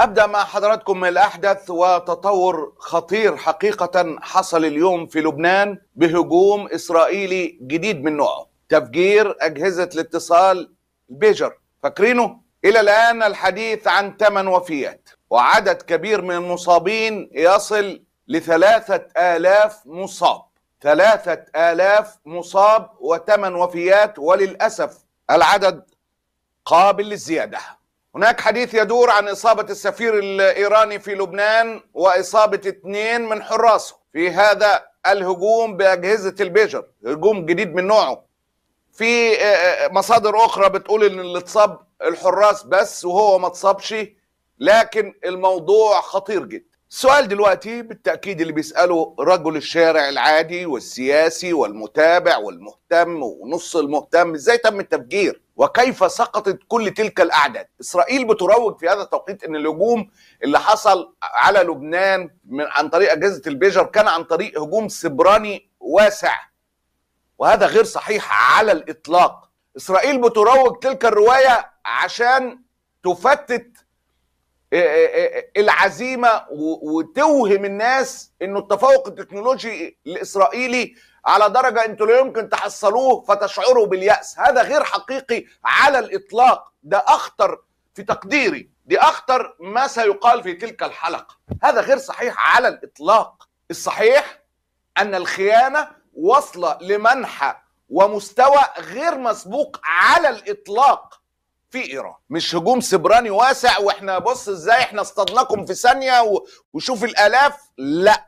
أبدأ مع حضراتكم من الأحدث وتطور خطير حقيقة حصل اليوم في لبنان بهجوم إسرائيلي جديد من نوعه، تفجير أجهزة الاتصال البيجر. فاكرينه؟ إلى الآن الحديث عن 8 وفيات وعدد كبير من المصابين يصل ل3000 مصاب. 3000 مصاب و8 وفيات، وللأسف العدد قابل للزيادة. هناك حديث يدور عن إصابة السفير الإيراني في لبنان وإصابة 2 من حراسه في هذا الهجوم بأجهزة البيجر، هجوم جديد من نوعه. في مصادر أخرى بتقول إن اللي اتصاب الحراس بس وهو ما اتصابش، لكن الموضوع خطير جدا. السؤال دلوقتي بالتأكيد اللي بيسأله رجل الشارع العادي والسياسي والمتابع والمهتم ونص المهتم: ازاي تم التفجير؟ وكيف سقطت كل تلك الأعداد؟ إسرائيل بتروج في هذا التوقيت أن الهجوم اللي حصل على لبنان عن طريق أجهزة البيجر كان عن طريق هجوم سبراني واسع، وهذا غير صحيح على الإطلاق. إسرائيل بتروج تلك الرواية عشان تفتت العزيمة وتوهم الناس انه التفوق التكنولوجي الاسرائيلي على درجة انتوا لا يمكن تحصلوه فتشعروا باليأس. هذا غير حقيقي على الاطلاق. ده اخطر في تقديري، دي اخطر ما سيقال في تلك الحلقة. هذا غير صحيح على الاطلاق. الصحيح ان الخيانة وصل لمنحى ومستوى غير مسبوق على الاطلاق في ايران. مش هجوم سبراني واسع واحنا بص ازاي احنا اصطدناكم في ثانيه وشوف الالاف. لا،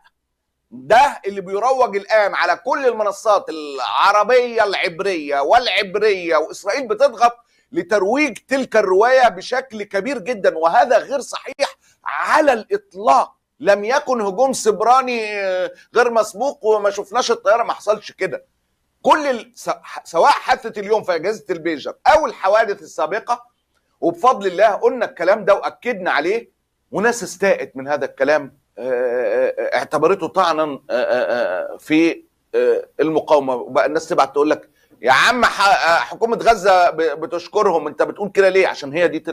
ده اللي بيروج الان على كل المنصات العربيه العبريه والعبريه، واسرائيل بتضغط لترويج تلك الروايه بشكل كبير جدا، وهذا غير صحيح على الاطلاق. لم يكن هجوم سبراني غير مسبوق وما شفناش الطياره، ما حصلش كده. كل سواء حادثه اليوم في اجهزه البيجر او الحوادث السابقه، وبفضل الله قلنا الكلام ده واكدنا عليه، وناس استاءت من هذا الكلام، اعتبرته طعنا في المقاومه. وبقى الناس تبعت تقول لك: يا عم حكومه غزه بتشكرهم، انت بتقول كده ليه؟ عشان هي دي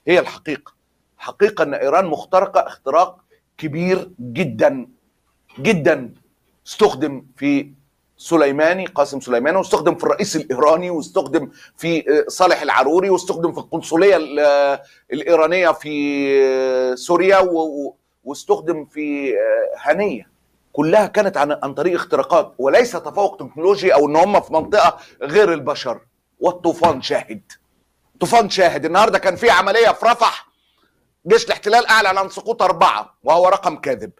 هي الحقيقه. حقيقه ان ايران مخترقه اختراق كبير جدا جدا، استخدم في قاسم سليماني، واستخدم في الرئيس الإيراني، واستخدم في صالح العروري، واستخدم في القنصلية الإيرانية في سوريا، واستخدم في هنية. كلها كانت عن طريق اختراقات، وليس تفوق تكنولوجي أو إن هم في منطقة غير البشر. والطوفان شاهد. طوفان شاهد. النهاردة كان في عملية في رفح، جيش الاحتلال أعلن عن سقوط 4، وهو رقم كاذب.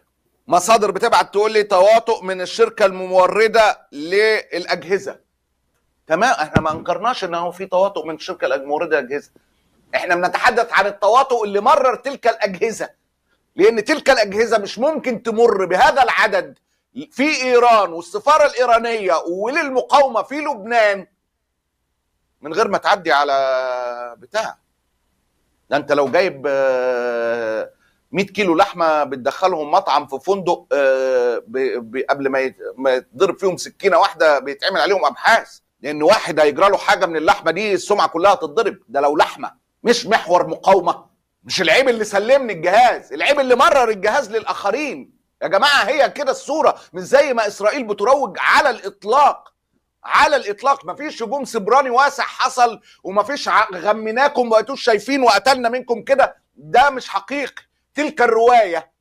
مصادر بتبعت تقول لي تواطؤ من الشركة المورده للأجهزة. تمام، احنا ما انكرناش انه في تواطؤ من الشركة المورده للأجهزة. احنا بنتحدث عن التواطؤ اللي مرر تلك الأجهزة، لأن تلك الأجهزة مش ممكن تمر بهذا العدد في إيران والسفارة الإيرانية وللمقاومة في لبنان من غير ما تعدي على بتاع. ده انت لو جايب 100 كيلو لحمه بتدخلهم مطعم في فندق، قبل ما يتضرب فيهم سكينه واحده بيتعمل عليهم ابحاث، لان واحد هيجرى له حاجه من اللحمه دي السمعه كلها تتضرب. ده لو لحمه، مش محور مقاومه. مش العيب اللي سلمني الجهاز، العيب اللي مرر الجهاز للاخرين. يا جماعه هي كده الصوره، مش زي ما اسرائيل بتروج على الاطلاق. على الاطلاق مفيش هجوم سبراني واسع حصل، ومفيش غمناكم وبقيتوش شايفين وقتلنا منكم كده. ده مش حقيقي. تلك الرواية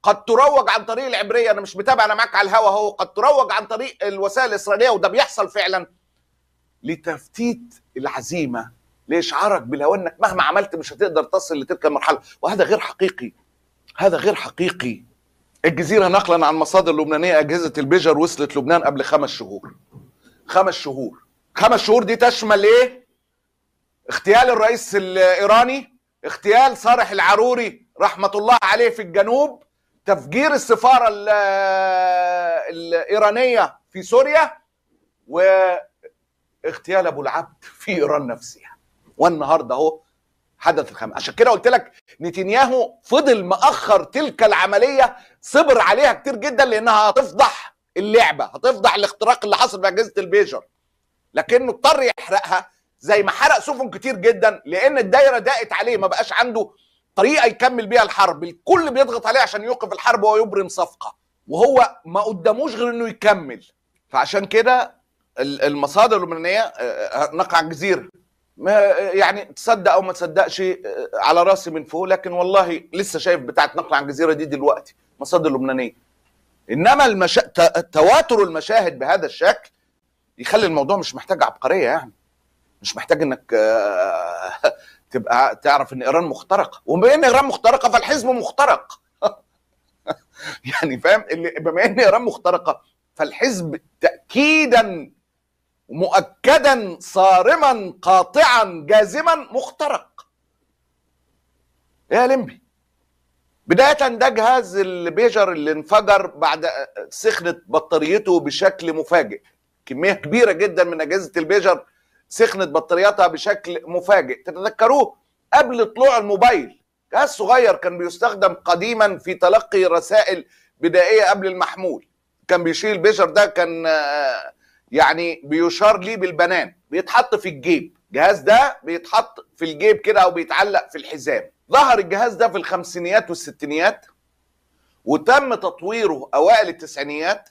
قد تروج عن طريق العبرية، أنا مش متابع، أنا معاك على الهوا اهو، قد تروج عن طريق الوسائل الإسرائيلية، وده بيحصل فعلا، لتفتيت العزيمة، لإشعارك بلو أنك مهما عملت مش هتقدر تصل لتلك المرحلة. وهذا غير حقيقي. هذا غير حقيقي. الجزيرة نقلا عن مصادر لبنانية: أجهزة البيجر وصلت لبنان قبل 5 شهور. 5 شهور. 5 شهور دي تشمل إيه؟ اغتيال الرئيس الإيراني، اغتيال صالح العروري رحمة الله عليه في الجنوب، تفجير السفارة الإيرانية في سوريا، واغتيال أبو العبد في إيران نفسها. والنهاردة اهو حدث الخامس. عشان كده قلت لك نتنياهو فضل مأخر تلك العملية، صبر عليها كتير جدا، لأنها هتفضح اللعبة، هتفضح الاختراق اللي حصل بأجهزة البيجر، لكنه اضطر يحرقها زي ما حرق سفن كتير جدا، لان الدايره ضاقت عليه، ما بقاش عنده طريقه يكمل بيها الحرب، الكل بيضغط عليه عشان يوقف الحرب ويبرم صفقه، وهو ما قداموش غير انه يكمل. فعشان كده المصادر اللبنانيه نقع الجزيره، يعني تصدق او ما تصدقش على راسي من فوق، لكن والله لسه شايف بتاعت نقل عن الجزيره دي دلوقتي مصادر لبنانيه. انما تواتر المشاهد بهذا الشكل يخلي الموضوع مش محتاج عبقريه، يعني مش محتاج انك تبقى تعرف ان ايران مخترقه، وبما ان ايران مخترقه فالحزب مخترق. يعني فاهم، بما ان ايران مخترقه فالحزب تاكيدا مؤكدا صارما قاطعا جازما مخترق. يا لمبي، بداية ده جهاز البيجر اللي انفجر بعد سخنة بطاريته بشكل مفاجئ. كمية كبيرة جدا من أجهزة البيجر سخنت بطارياتها بشكل مفاجئ. تتذكروه قبل طلوع الموبايل، جهاز صغير كان بيستخدم قديما في تلقي رسائل بدائية قبل المحمول، كان بيشيل البيجر ده، كان يعني بيشار ليه بالبنان، بيتحط في الجيب. الجهاز ده بيتحط في الجيب كده او بيتعلق في الحزام. ظهر الجهاز ده في الخمسينيات والستينيات، وتم تطويره اوائل التسعينيات،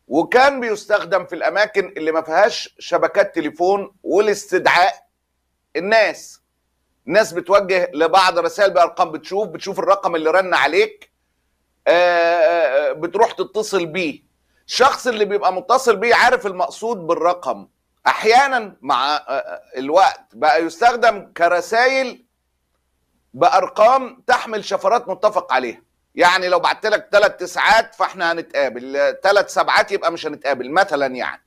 وكان بيستخدم في الاماكن اللي ما فيهاش شبكات تليفون ولاستدعاء الناس. الناس بتوجه لبعض رسائل بارقام، بتشوف الرقم اللي رن عليك، بتروح تتصل بيه. الشخص اللي بيبقى متصل بيه عارف المقصود بالرقم. احيانا مع الوقت بقى يستخدم كرسائل بارقام تحمل شفرات متفق عليها، يعني لو بعت لك 3 تسعات فاحنا هنتقابل، 3 سبعات يبقى مش هنتقابل مثلا، يعني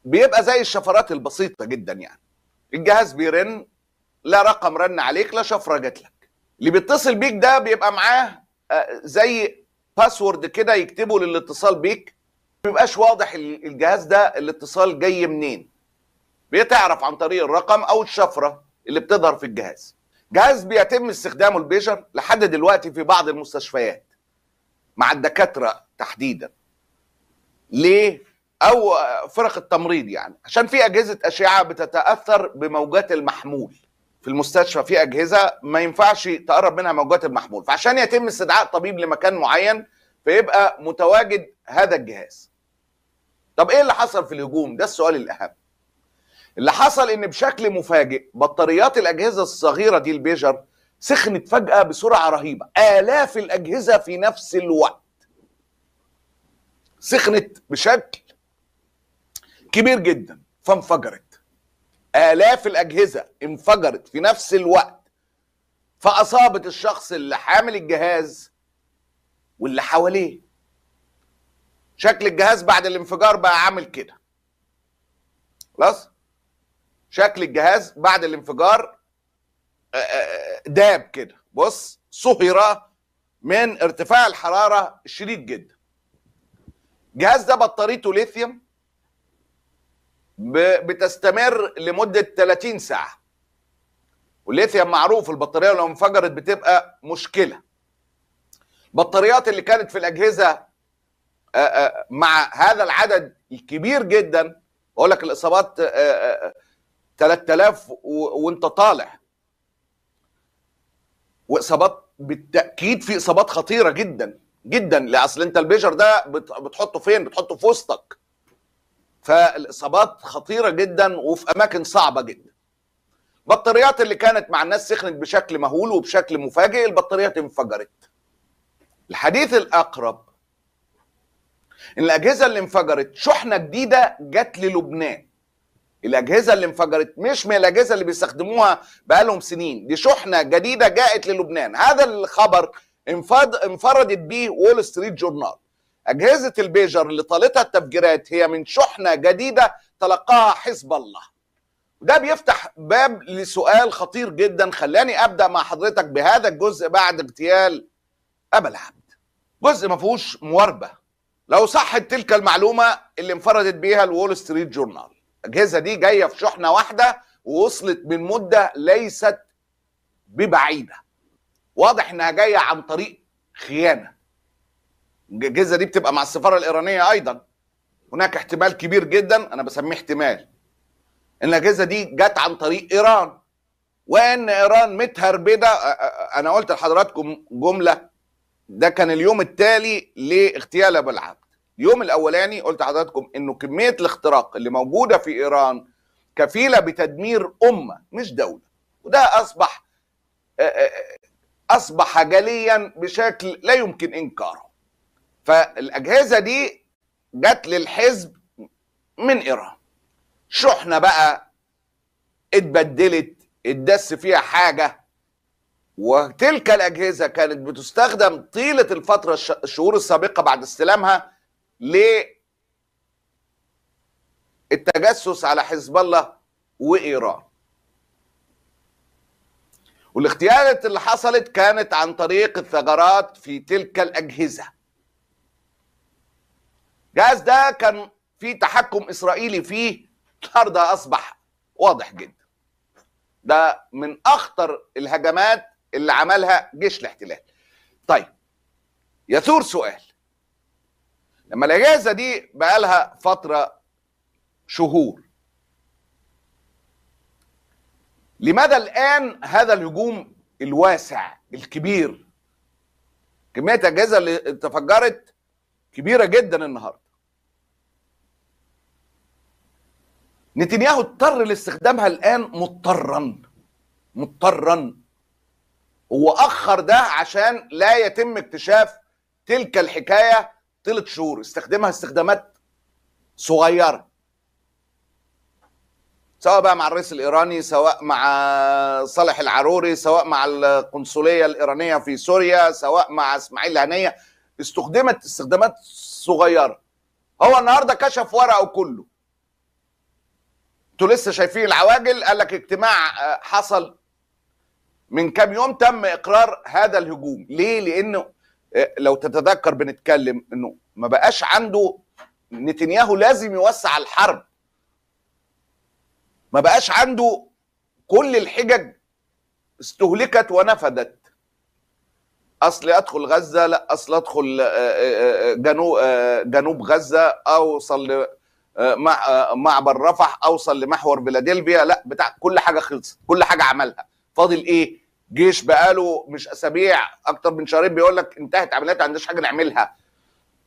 بيبقى زي الشفرات البسيطه جدا. يعني الجهاز بيرن، لا رقم رن عليك لا شفره جات لك. اللي بيتصل بيك ده بيبقى معاه زي باسورد كده يكتبه للاتصال بيك، ما بيبقاش واضح الجهاز ده الاتصال جاي منين، بيتعرف عن طريق الرقم او الشفره اللي بتظهر في الجهاز. جهاز بيتم استخدامه البيجر لحد دلوقتي في بعض المستشفيات مع الدكاتره تحديدا. ليه؟ او فرق التمريض، يعني عشان في اجهزه اشعه بتتاثر بموجات المحمول في المستشفى، في اجهزه ما ينفعش تقرب منها موجات المحمول، فعشان يتم استدعاء طبيب لمكان معين فيبقى متواجد هذا الجهاز. طب ايه اللي حصل في الهجوم ده؟ السؤال الاهم. اللي حصل ان بشكل مفاجئ بطاريات الاجهزه الصغيره دي البيجر سخنت فجاه بسرعه رهيبه، الاف الاجهزه في نفس الوقت سخنت بشكل كبير جدا فانفجرت. آلاف الأجهزة انفجرت في نفس الوقت، فأصابت الشخص اللي حامل الجهاز واللي حواليه. شكل الجهاز بعد الانفجار بقى عامل كده، خلاص. شكل الجهاز بعد الانفجار داب كده، بص، صهر من ارتفاع الحرارة الشديد جدا. الجهاز ده بطاريته ليثيوم بتستمر لمدة 30 ساعة، والليثيوم معروف البطارية لو انفجرت بتبقى مشكلة. البطاريات اللي كانت في الأجهزة مع هذا العدد الكبير جدا، بقول لك الإصابات 3000 وانت طالع، وإصابات بالتأكيد، في إصابات خطيرة جدا جدا، لأصل انت البيجر ده بتحطه فين؟ بتحطه في وسطك، فالاصابات خطيره جدا وفي اماكن صعبه جدا. البطاريات اللي كانت مع الناس سخنت بشكل مهول وبشكل مفاجئ، البطاريات انفجرت. الحديث الاقرب ان الاجهزه اللي انفجرت شحنه جديده جت للبنان. الاجهزه اللي انفجرت مش من الاجهزه اللي بيستخدموها بقالهم سنين، دي شحنه جديده جاءت للبنان. هذا الخبر انفردت به وول ستريت جورنال. أجهزة البيجر اللي طالتها التفجيرات هي من شحنة جديدة تلقاها حزب الله. وده بيفتح باب لسؤال خطير جدا، خلاني أبدأ مع حضرتك بهذا الجزء بعد اغتيال أبا العبد. جزء ما فيهوش مواربة، لو صحت تلك المعلومة اللي انفردت بيها الوول ستريت جورنال. الأجهزة دي جاية في شحنة واحدة ووصلت من مدة ليست ببعيدة، واضح إنها جاية عن طريق خيانة. الأجهزة دي بتبقى مع السفارة الإيرانية أيضا. هناك احتمال كبير جدا، أنا بسميه احتمال، إن الأجهزة دي جت عن طريق إيران. وان ايران متهربده. انا قلت لحضراتكم جمله، ده كان اليوم التالي لاغتيال ابو العبد. اليوم الاولاني قلت لحضراتكم انه كميه الاختراق اللي موجوده في ايران كفيله بتدمير امه مش دوله، وده اصبح جليا بشكل لا يمكن انكاره. فالاجهزه دي جت للحزب من ايران، شحنه بقى اتبدلت، اتدس فيها حاجه، وتلك الاجهزه كانت بتستخدم طيله الفتره الشهور السابقه بعد استلامها للتجسس على حزب الله وايران. والاغتيالات اللي حصلت كانت عن طريق الثغرات في تلك الاجهزه. الجهاز ده كان في تحكم اسرائيلي فيه، النهارده اصبح واضح جدا. ده من اخطر الهجمات اللي عملها جيش الاحتلال. طيب، يثور سؤال، لما الاجهزه دي بقى لها فتره شهور، لماذا الان هذا الهجوم الواسع الكبير؟ كميه الاجهزه اللي تفجرت كبيره جدا النهارده. نتنياهو اضطر لاستخدامها الان مضطرا. هو اخر ده عشان لا يتم اكتشاف تلك الحكايه 3 شهور، استخدمها استخدامات صغيره، سواء بقى مع الرئيس الايراني، سواء مع صالح العروري، سواء مع القنصليه الايرانيه في سوريا، سواء مع اسماعيل هنيه، استخدمت استخدامات صغيره. هو النهارده كشف ورقه كله. انتوا لسه شايفين العواجل، قال لك اجتماع حصل من كام يوم تم اقرار هذا الهجوم. ليه؟ لانه لو تتذكر بنتكلم انه ما بقاش عنده، نتنياهو لازم يوسع الحرب، ما بقاش عنده، كل الحجج استهلكت ونفدت. اصل ادخل غزه، لا اصل ادخل جنوب غزه، اوصل معبر رفح، اوصل لمحور فيلادلفيا، لا بتاع كل حاجه خلصت، كل حاجه عملها. فاضل ايه؟ جيش بقاله مش اسابيع، اكتر من شهرين بيقول لك انتهت عمليات، ما عندناش حاجه نعملها.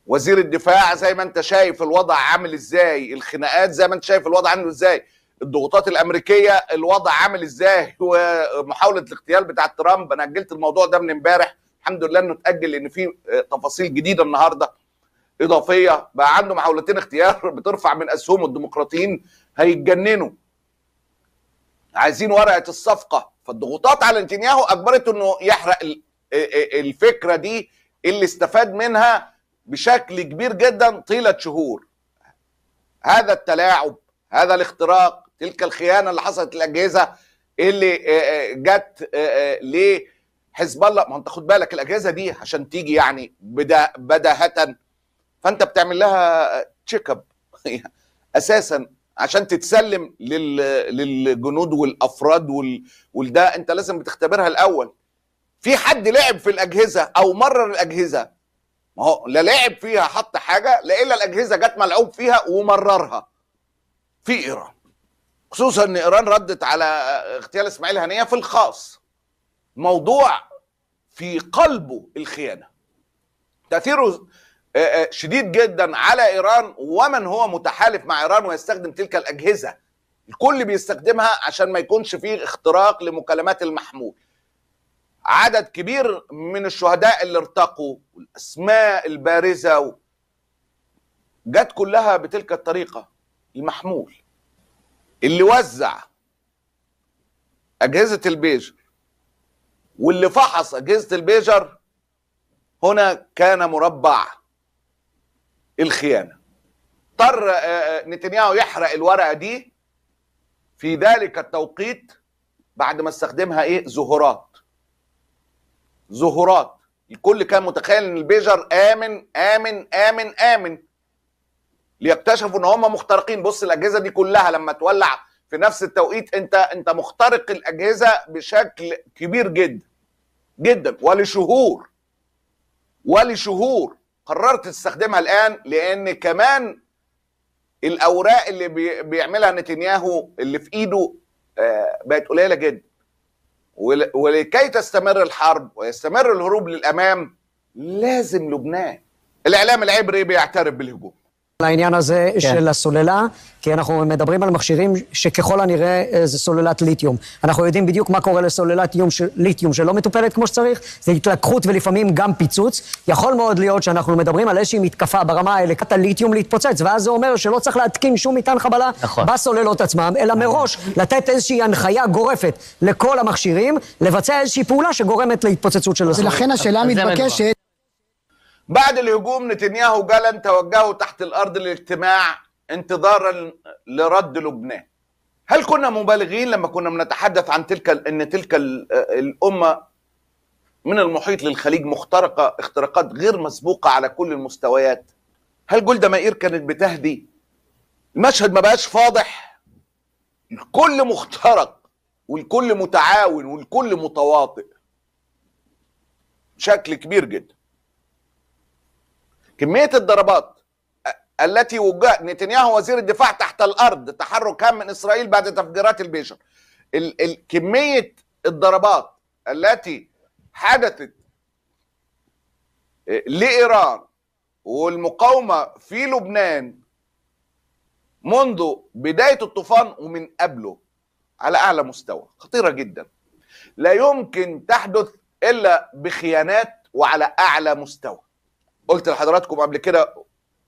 وزير الدفاع زي ما انت شايف الوضع عامل ازاي، الخناقات زي ما انت شايف الوضع عامل ازاي، الضغوطات الامريكيه الوضع عامل ازاي، ومحاوله الاغتيال بتاع ترامب. انا اجلت الموضوع ده من امبارح، الحمد لله انه اتاجل لان في تفاصيل جديده النهارده اضافيه. بقى عنده محاولتين اغتيال بترفع من اسهم الديمقراطيين، هيتجننوا، عايزين ورقه الصفقه. فالضغوطات على نتنياهو اجبرته انه يحرق الفكره دي اللي استفاد منها بشكل كبير جدا طيله شهور. هذا التلاعب، هذا الاختراق، تلك الخيانه اللي حصلت للاجهزه اللي جت لحزب الله. ما انت خد بالك الاجهزه دي عشان تيجي يعني بداهه، فانت بتعمل لها تشيك اب اساسا عشان تتسلم للجنود والافراد والده، انت لازم بتختبرها الاول. في حد لعب في الاجهزه او مرر الاجهزه؟ ما هو لا لعب فيها حط حاجه، لا الا الاجهزه جت ملعوب فيها ومررها في ايران. خصوصا ان ايران ردت على اغتيال اسماعيل هنيه في الخاص. موضوع في قلبه الخيانه، تاثيره شديد جدا على ايران ومن هو متحالف مع ايران ويستخدم تلك الاجهزه. الكل بيستخدمها عشان ما يكونش فيه اختراق لمكالمات المحمول. عدد كبير من الشهداء اللي ارتقوا والاسماء البارزه جت كلها بتلك الطريقه. المحمول اللي وزع اجهزه البيجر واللي فحص اجهزه البيجر هنا كان مربع الخيانه. اضطر نتنياهو يحرق الورقه دي في ذلك التوقيت بعد ما استخدمها ظهورات. الكل كان متخيل ان البيجر امن امن امن امن، ليكتشفوا ان هم مخترقين. بص الاجهزه دي كلها لما تولع في نفس التوقيت، انت مخترق الاجهزه بشكل كبير جدا جدا ولشهور. قررت تستخدمها الان لان كمان الاوراق اللي بيعملها نتنياهو اللي في ايده بقت قليله جدا. ولكي تستمر الحرب ويستمر الهروب للامام لازم لبنان. الاعلام العبري بيعترف بالهجوم. לעניין הזה של הסוללה, כי אנחנו מדברים על מכשירים שככל הנראה זה סוללת ליתיום. אנחנו יודעים בדיוק מה קורה לסוללת ליתיום שלא מטופלת כמו שצריך, זה התלקחות ולפעמים גם פיצוץ. יכול מאוד להיות שאנחנו מדברים על איזושהי מתקפה ברמה האלקטרית הליתיום להתפוצץ, ואז זה אומר שלא צריך להתקין שום מטען חבלה בסוללות עצמם, אלא מראש לתת איזושהי הנחיה גורפת לכל המכשירים, לבצע איזושהי פעולה שגורמת להתפוצצות של הסוללה. ולכן השאלה מתבקשת, بعد الهجوم نتنياهو وجالنت توجهوا تحت الأرض للاجتماع انتظارا لرد لبنان. هل كنا مبالغين لما كنا بنتحدث عن تلك الأمة من المحيط للخليج مخترقة اختراقات غير مسبوقة على كل المستويات؟ هل جولدا مائير كانت بتهدي؟ المشهد ما بقاش فاضح، الكل مخترق والكل متعاون والكل متواطئ بشكل كبير جدا. كمية الضربات التي وجهت نتنياهو وزير الدفاع تحت الأرض، تحرك هام من إسرائيل بعد تفجيرات البيجر، كمية الضربات التي حدثت لإيران والمقاومة في لبنان منذ بداية الطوفان ومن قبله على أعلى مستوى، خطيرة جدا، لا يمكن تحدث إلا بخيانات وعلى أعلى مستوى. قلت لحضراتكم قبل كده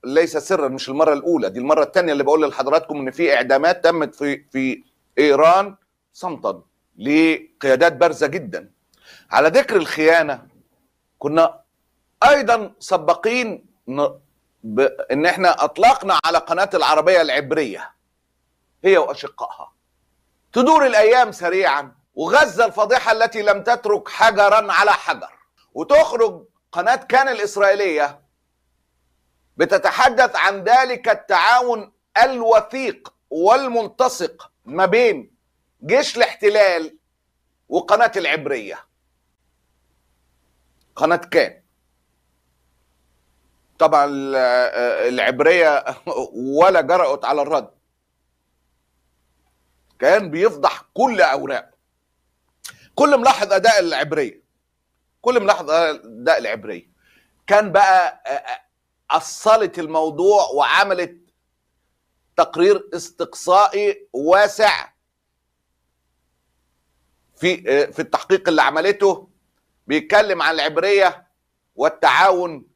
ليس سرا، مش المرة الأولى، دي المرة الثانية اللي بقول لحضراتكم إن في إعدامات تمت في إيران صمتا لقيادات بارزة جدا. على ذكر الخيانة، كنا أيضا سبقين إن إحنا أطلقنا على قناة العربية العبرية هي وأشقائها. تدور الأيام سريعا وغزة الفضيحة التي لم تترك حجرا على حجر، وتخرج قناة كان الإسرائيلية بتتحدث عن ذلك التعاون الوثيق والملتصق ما بين جيش الاحتلال وقناة العبرية، قناة كان. طبعا العبرية ولا جرأت على الرد، كان بيفضح كل أوراق. كل ملاحظ أداء العبرية، كل ملاحظ أداء العبرية كان بقى أصلت الموضوع وعملت تقرير استقصائي واسع في التحقيق اللي عملته، بيتكلم عن العبرية والتعاون